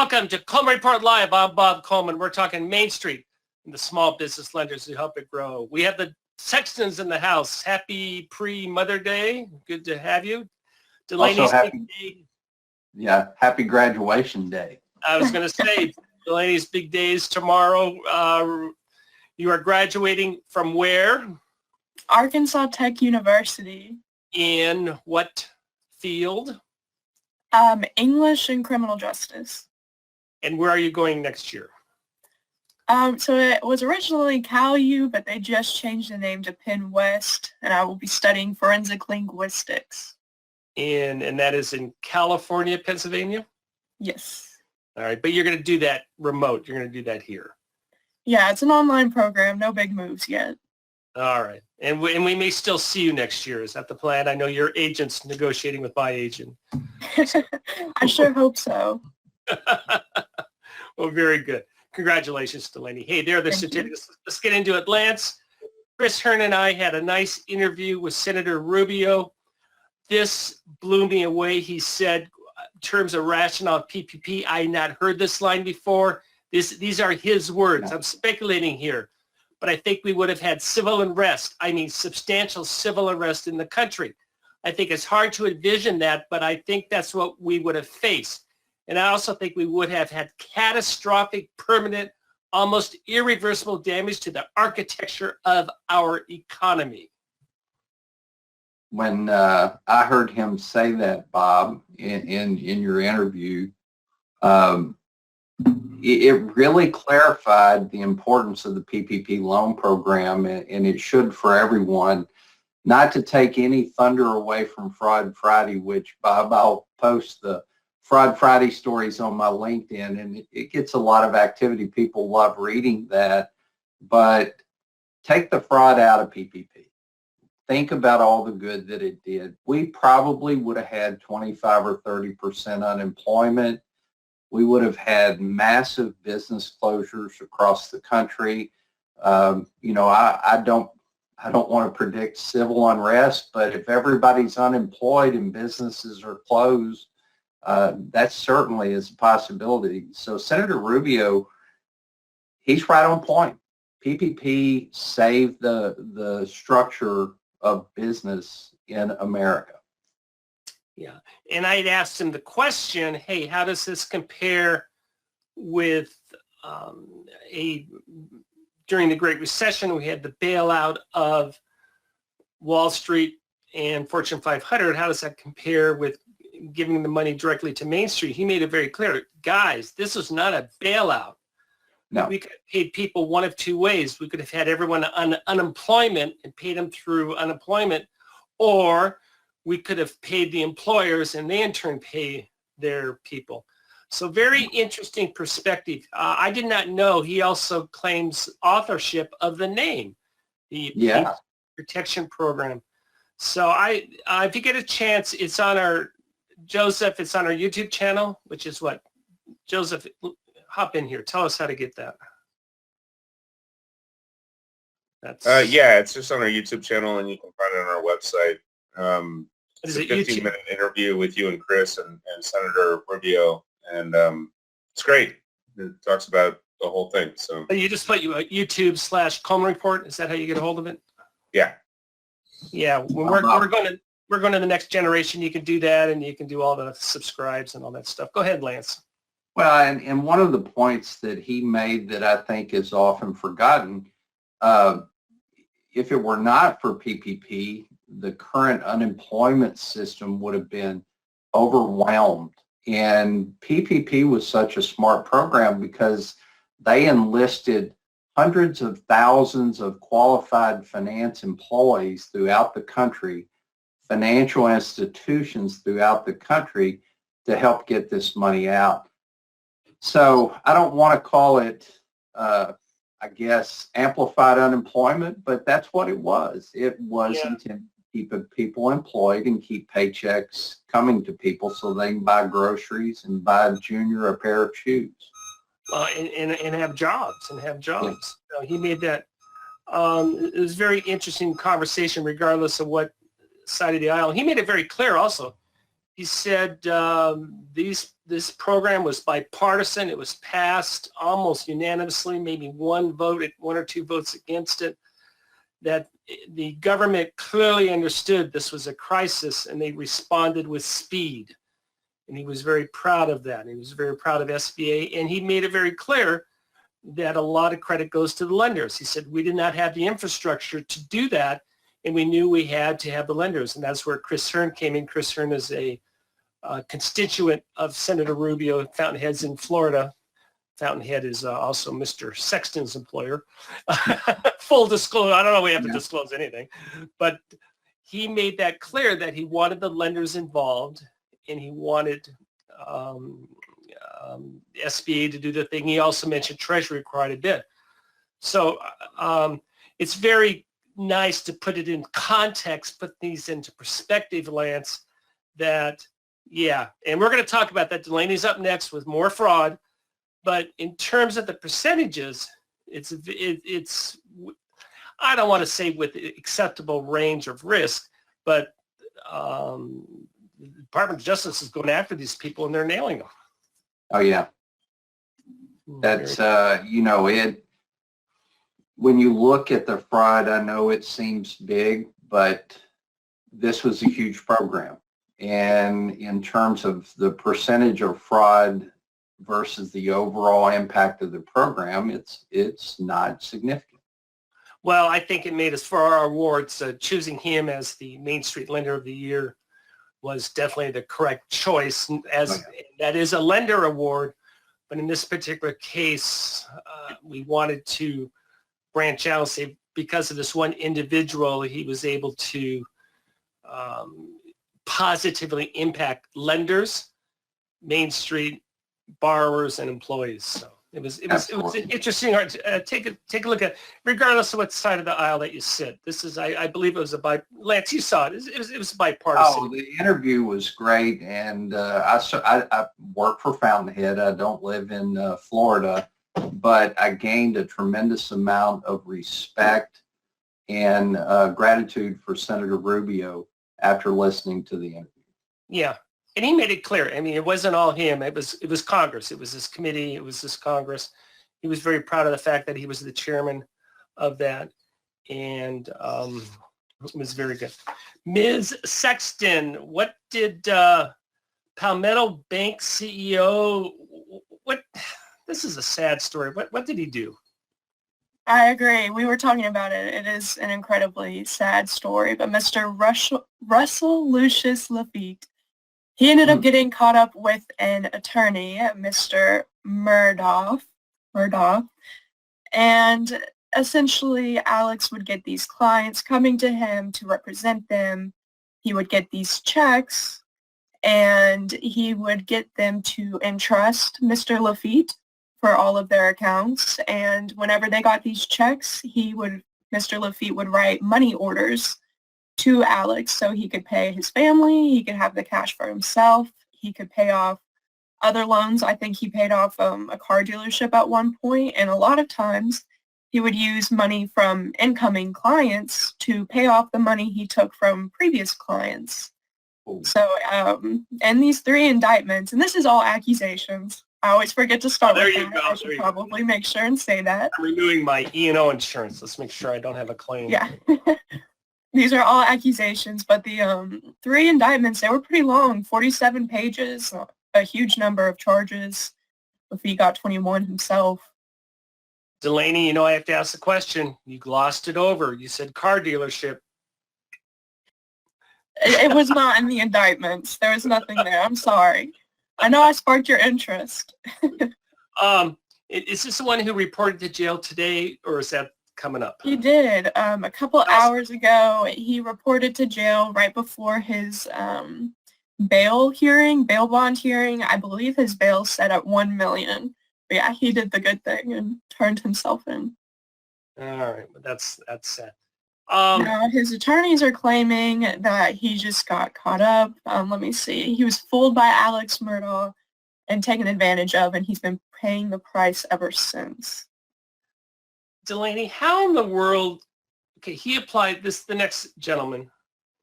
Welcome to Coleman Report Live. I'm Bob Coleman. We're talking Main Street and the small business lenders who help it grow. We have the Sextons in the house. Happy pre-Mother Day. Good to have you. Delaney's big day. Yeah, happy graduation day. I was going to say, Delaney's big day is tomorrow. You are graduating from where? Arkansas Tech University. In what field? English and criminal justice. And where are you going next year? So it was originally Cal U, but they just changed the name to Penn West, and I will be studying forensic linguistics. And that is in California, Pennsylvania? Yes. All right, but you're going to do that remote. You're going to do that here. Yeah, it's an online program. No big moves yet. All right. And we may still see you next year. Is that the plan? I know your agent's negotiating with my agent. I sure hope so. Well, very good. Congratulations, Delaney. Hey, there are the certificates. Let's get into it. Lance, Chris Hearn and I had a nice interview with Senator Rubio. This blew me away. He said, in terms of rationale of PPP, I had not heard this line before. These are his words. I'm speculating here. But I think we would have had civil unrest. I mean, substantial civil unrest in the country. I think it's hard to envision that, but I think that's what we would have faced. And I also think we would have had catastrophic, permanent, almost irreversible damage to the architecture of our economy. When I heard him say that, Bob, in your interview, it really clarified the importance of the PPP loan program, and it should for everyone. Not to take any thunder away from Fraud Friday, which, Bob, I'll post the Fraud Friday stories on my LinkedIn, and it gets a lot of activity. People love reading that, but take the fraud out of PPP. Think about all the good that it did. We probably would have had 25 or 30% unemployment. We would have had massive business closures across the country. I don't want to predict civil unrest, but if everybody's unemployed and businesses are closed, that certainly is a possibility. So Senator Rubio, he's right on point. PPP saved the structure of business in America. Yeah, and I'd asked him the question, hey, how does this compare with during the Great Recession, we had the bailout of Wall Street and Fortune 500. How does that compare with giving the money directly to Main Street? He made it very clear, guys, this was not a bailout. No. We could have paid people one of two ways. We could have had everyone on unemployment and paid them through unemployment, or we could have paid the employers and they in turn pay their people. So very interesting perspective. I did not know he also claims authorship of the name, the protection program. So if you get a chance, it's on our, Joseph, it's on our YouTube channel, which is what? Joseph, hop in here. Tell us how to get that. Yeah, it's just on our YouTube channel, and you can find it on our website. It's a 15-minute interview with you and Chris and Senator Rubio, and it's great. It talks about the whole thing. So you just put YouTube/Coleman Report. Is that how you get a hold of it? Yeah. Yeah. When we're going to the next generation. You can do that, and you can do all the subscribes and all that stuff. Go ahead, Lance. Well, and one of the points that he made that I think is often forgotten, if it were not for PPP, the current unemployment system would have been overwhelmed. And PPP was such a smart program because they enlisted hundreds of thousands of qualified finance employees throughout the country, financial institutions throughout the country to help get this money out. So I don't want to call it, amplified unemployment, but that's what it was. It was intended to keep people employed and keep paychecks coming to people so they can buy groceries and buy Junior a pair of shoes. And have jobs Yeah. So he made that. It was a very interesting conversation regardless of what side of the aisle. He made it very clear also. He said this program was bipartisan. It was passed almost unanimously, maybe one or two votes against it, that the government clearly understood this was a crisis and they responded with speed. And he was very proud of that. He was very proud of SBA, and he made it very clear that a lot of credit goes to the lenders. He said, we did not have the infrastructure to do that, and we knew we had to have the lenders, and that's where Chris Hearn came in. Chris Hearn is a constituent of Senator Rubio, Fountainhead's in Florida. Fountainhead is also Mr. Sexton's employer. Full disclosure, I don't know if we have to disclose anything, but he made that clear that he wanted the lenders involved, and he wanted the SBA to do the thing. He also mentioned Treasury quite a bit. So it's very nice to put it in context, put these into perspective, Lance, that, yeah, and we're going to talk about that. Delaney's up next with more fraud. But in terms of the percentages, it's I don't want to say with acceptable range of risk, but the Department of Justice is going after these people and they're nailing them. Oh, yeah. That's, when you look at the fraud, I know it seems big, but this was a huge program. And in terms of the percentage of fraud versus the overall impact of the program, it's not significant. Well, I think it made us, for our awards, choosing him as the Main Street Lender of the Year was definitely the correct choice. That is a lender award, but in this particular case, we wanted to branch out and say because of this one individual, he was able to positively impact lenders, Main Street borrowers, and employees. So it was interesting. Take a look at, regardless of what side of the aisle that you sit. This is, I believe it was Lance, you saw it. It was bipartisan. Oh, the interview was great, and I work for Fountainhead. I don't live in Florida, but I gained a tremendous amount of respect and gratitude for Senator Rubio after listening to the interview. Yeah. And he made it clear. I mean, it wasn't all him. It was Congress. It was this committee. It was this Congress. He was very proud of the fact that he was the chairman of that. And it was very good. Ms. Sexton, what did Palmetto Bank CEO, this is a sad story. What did he do? I agree. We were talking about it. It is an incredibly sad story. But Mr. Russell Lucius Lafitte, he ended up getting caught up with an attorney, Mr. Murdoch, and essentially Alex would get these clients coming to him to represent them. He would get these checks, and he would get them to entrust Mr. Lafitte for all of their accounts. And whenever they got these checks, Mr. Lafitte would write money orders to Alex so he could pay his family, he could have the cash for himself, he could pay off other loans. I think he paid off a car dealership at one point, and a lot of times he would use money from incoming clients to pay off the money he took from previous clients. Ooh. So, and these 3 indictments, and this is all accusations. I always forget to start with that. I should probably make sure and say that. I'm renewing my E&O insurance. Let's make sure I don't have a claim. Yeah. These are all accusations, but the 3 indictments, they were pretty long, 47 pages, a huge number of charges. If he got 21 himself. Delaney, I have to ask the question. You glossed it over. You said car dealership. It was not in the indictments. There was nothing there. I'm sorry. I know I sparked your interest. Is this the one who reported to jail today, or is that coming up? He did. A couple hours ago, he reported to jail right before his bail bond hearing. I believe his bail set at $1 million. But yeah, he did the good thing and turned himself in. All right, but that's sad. Now, his attorneys are claiming that he just got caught up. Let me see. He was fooled by Alex Murdoch and taken advantage of, and he's been paying the price ever since. Delaney, how in the world, okay, he applied this, the next gentleman,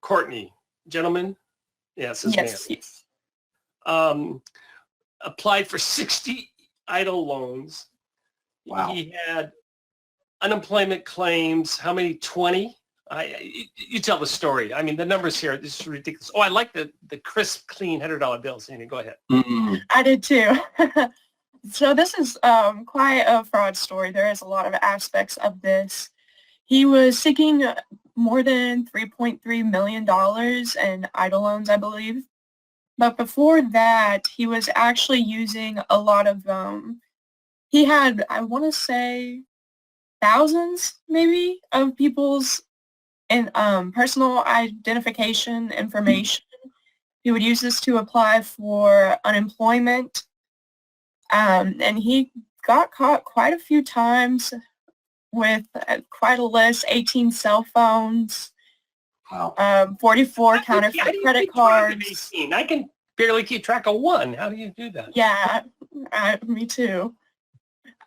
Courtney, gentleman, Yes, his Yes, man. yes. Applied for 60 idle loans. Wow. He had unemployment claims. How many? 20? You tell the story. I mean, the numbers here, this is ridiculous. Oh, I like the crisp, clean $100 bills. Amy, go ahead. Mm-mm. I did too. So this is quite a fraud story. There is a lot of aspects of this. He was seeking more than $3.3 million in idle loans, I believe. But before that, he was actually using a lot of, he had, I want to say, thousands maybe of people's personal identification information. He would use this to apply for unemployment. And he got caught quite a few times with quite a list, 18 cell phones, Wow. 44 counterfeit credit cards. 18? I can barely keep track of one. How do you do that? Yeah, me too.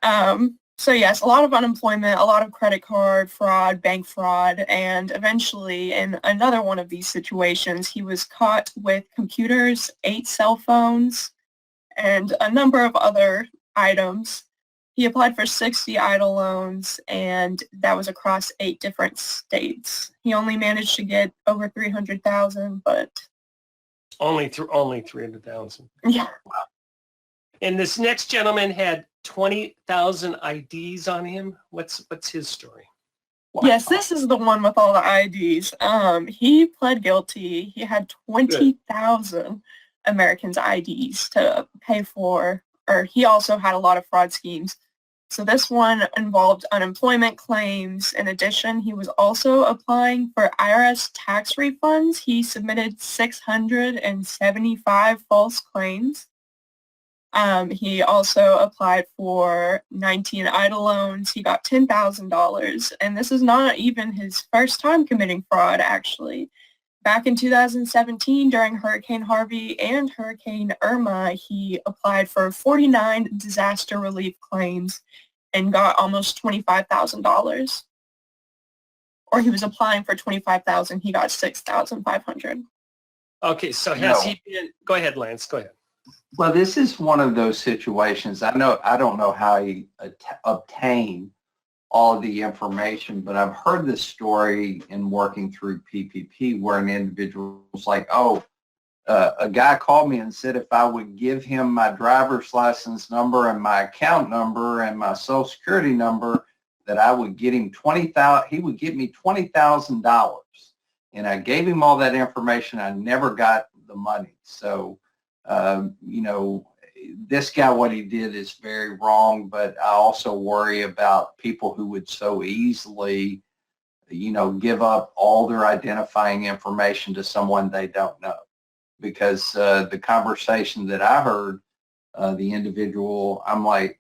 So yes, a lot of unemployment, a lot of credit card fraud, bank fraud, and eventually in another one of these situations, he was caught with computers, 8 cell phones, and a number of other items. He applied for 60 idle loans, and that was across 8 different states. He only managed to get over 300,000, but Only 300,000. yeah. And this next gentleman had 20,000 IDs on him. What's his story? Wow. Yes, this is the one with all the IDs. He pled guilty. He had 20,000 Americans' IDs to pay for, or he also had a lot of fraud schemes. So this one involved unemployment claims. In addition, he was also applying for IRS tax refunds. He submitted 675 false claims. He also applied for 19 idle loans. He got $10,000, and this is not even his first time committing fraud, actually. Back in 2017, during Hurricane Harvey and Hurricane Irma, he applied for 49 disaster relief claims and got almost $25,000. Or he was applying for $25,000. He got $6,500. Okay, so has he been? Go ahead, Lance. Go ahead. Well, this is one of those situations. I don't know how he obtained all of the information, but I've heard this story in working through PPP where an individual was like, a guy called me and said if I would give him my driver's license number and my account number and my social security number, that I would get him he would give me $20,000. And I gave him all that information. I never got the money. So, this guy, what he did is very wrong, but I also worry about people who would so easily, give up all their identifying information to someone they don't know. Because the conversation that I heard, the individual, I'm like,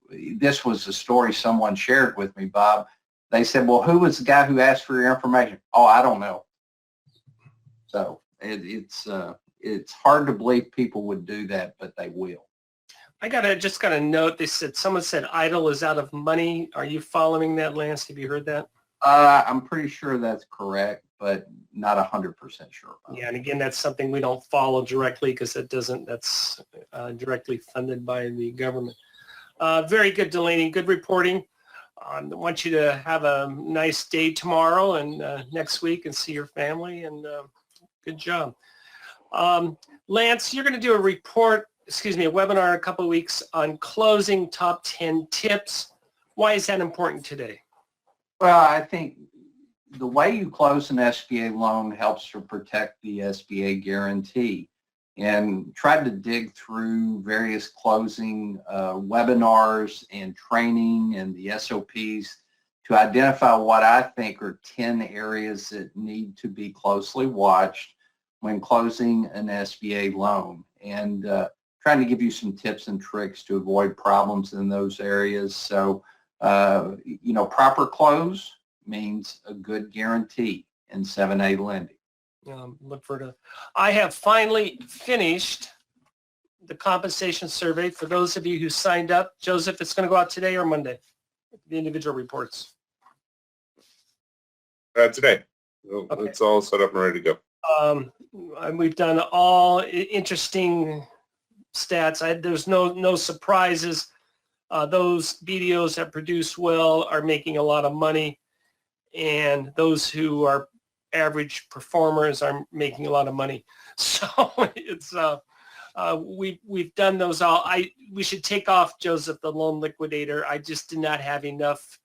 this was a story someone shared with me, Bob. They said, well, who was the guy who asked for your information? Oh, I don't know. So it's hard to believe people would do that, but they will. I just got a note. Someone said idle is out of money. Are you following that, Lance? Have you heard that? I'm pretty sure that's correct, but not 100% sure. Yeah, and again, that's something we don't follow directly because that's directly funded by the government. Very good, Delaney. Good reporting. I want you to have a nice day tomorrow and next week and see your family, and good job. Lance, you're going to do a webinar in a couple of weeks on closing top 10 tips. Why is that important today? Well, I think the way you close an SBA loan helps to protect the SBA guarantee. And tried to dig through various closing webinars and training and the SOPs to identify what I think are 10 areas that need to be closely watched when closing an SBA loan, and trying to give you some tips and tricks to avoid problems in those areas. So, proper close means a good guarantee in 7(a) lending. Look for it. I have finally finished the compensation survey for those of you who signed up. Joseph, it's going to go out today or Monday, the individual reports. Today. Okay. It's all set up and ready to go. And we've done all interesting stats. There's no surprises. Those BDOs that produce well are making a lot of money, and those who are average performers are making a lot of money. So it's we've done those all. We should take off Joseph the loan liquidator. I just did not have enough.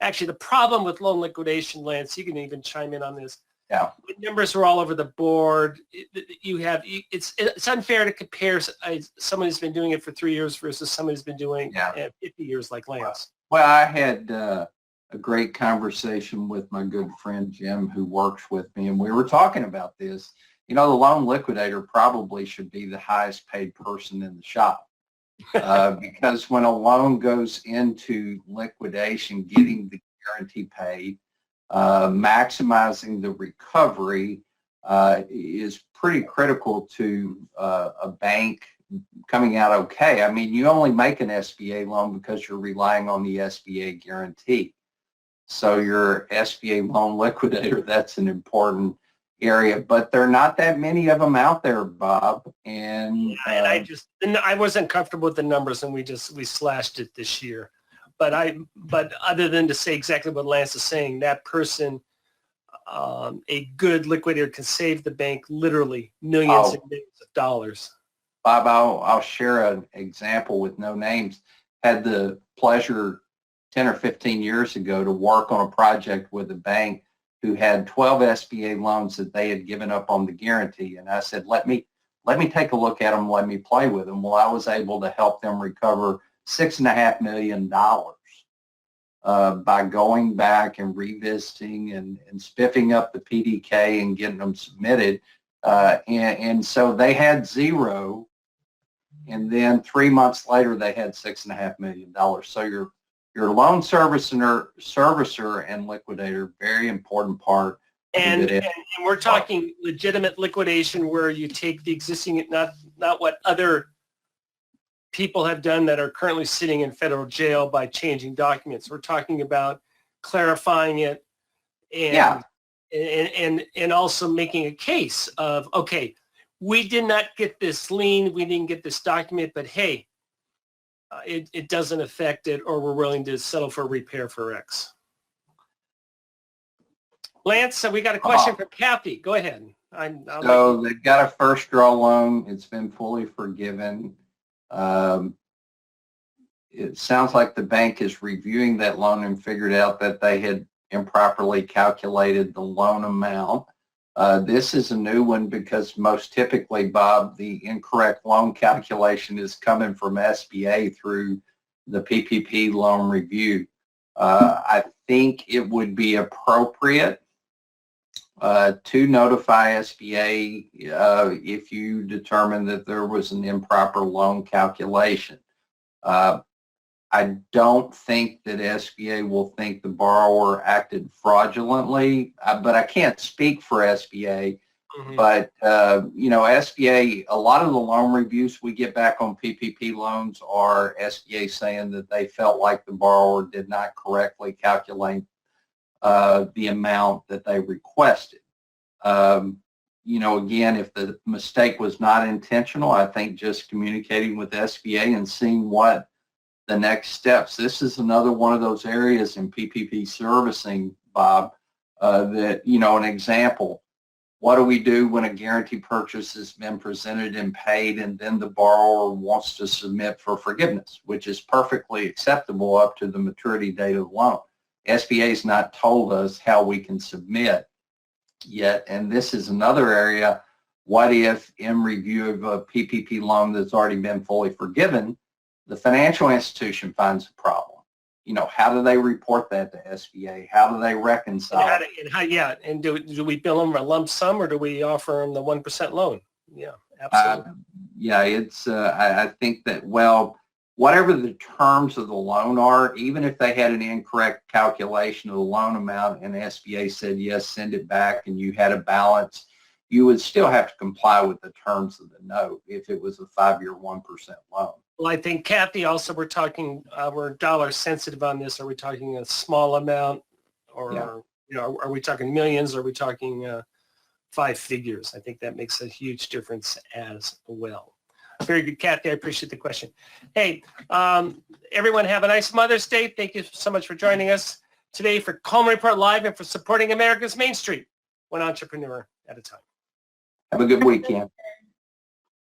Actually, the problem with loan liquidation, Lance, you can even chime in on this. Yeah. The numbers are all over the board. It's unfair to compare someone who's been doing it for 3 years versus someone who's been doing it 50 years like Lance. Well, I had a great conversation with my good friend Jim, who works with me, and we were talking about this. You know, the loan liquidator probably should be the highest paid person in the shop. Because when a loan goes into liquidation, getting the guarantee paid, maximizing the recovery is pretty critical to a bank coming out okay. I mean, you only make an SBA loan because you're relying on the SBA guarantee. So your SBA loan liquidator, that's an important area, but there are not that many of them out there, Bob. And I wasn't comfortable with the numbers, and we slashed it this year. But other than to say exactly what Lance is saying, that person, a good liquidator, can save the bank literally millions and millions of dollars. Bob, I'll share an example with no names. Had the pleasure 10 or 15 years ago to work on a project with a bank who had 12 SBA loans that they had given up on the guarantee. And I said, let me take a look at them, let me play with them. Well, I was able to help them recover $6.5 million by going back and revisiting and spiffing up the PDK and getting them submitted. And so they had zero, and then 3 months later they had $6.5 million. So your loan servicer and liquidator, very important part. And we're talking legitimate liquidation where you take the existing, not what other people have done that are currently sitting in federal jail by changing documents. We're talking about clarifying it and also making a case of, okay, we did not get this lien, we didn't get this document, but hey, it doesn't affect it, or we're willing to settle for repair for X. Lance, so we got a question from Kathy. Go ahead. So they've got a first draw loan. It's been fully forgiven. It sounds like the bank is reviewing that loan and figured out that they had improperly calculated the loan amount. This is a new one because most typically, Bob, the incorrect loan calculation is coming from SBA through the PPP loan review. I think it would be appropriate to notify SBA if you determine that there was an improper loan calculation. I don't think that SBA will think the borrower acted fraudulently, but I can't speak for SBA. Mm-hmm. But, SBA, a lot of the loan reviews we get back on PPP loans are SBA saying that they felt like the borrower did not correctly calculate the amount that they requested. Again, if the mistake was not intentional, I think just communicating with SBA and seeing what the next steps. This is another one of those areas in PPP servicing, Bob, that, an example. What do we do when a guarantee purchase has been presented and paid and then the borrower wants to submit for forgiveness, which is perfectly acceptable up to the maturity date of the loan? SBA has not told us how we can submit yet, and this is another area. What if in review of a PPP loan that's already been fully forgiven, the financial institution finds a problem? How do they report that to SBA? How do they reconcile? And do we bill them a lump sum, or do we offer them the 1% loan? Yeah, absolutely. I think that, whatever the terms of the loan are, even if they had an incorrect calculation of the loan amount and SBA said, yes, send it back, and you had a balance, you would still have to comply with the terms of the note if it was a 5-year 1% loan. Well, I think, Kathy, also we're dollar sensitive on this. Are we talking a small amount, or are we talking millions? Are we talking 5 figures. I think that makes a huge difference as well. Very good, Kathy. I appreciate the question. Hey, everyone have a nice Mother's Day. Thank you so much for joining us today for Coleman Report Live and for supporting America's Main Street, one entrepreneur at a time. Have a good weekend.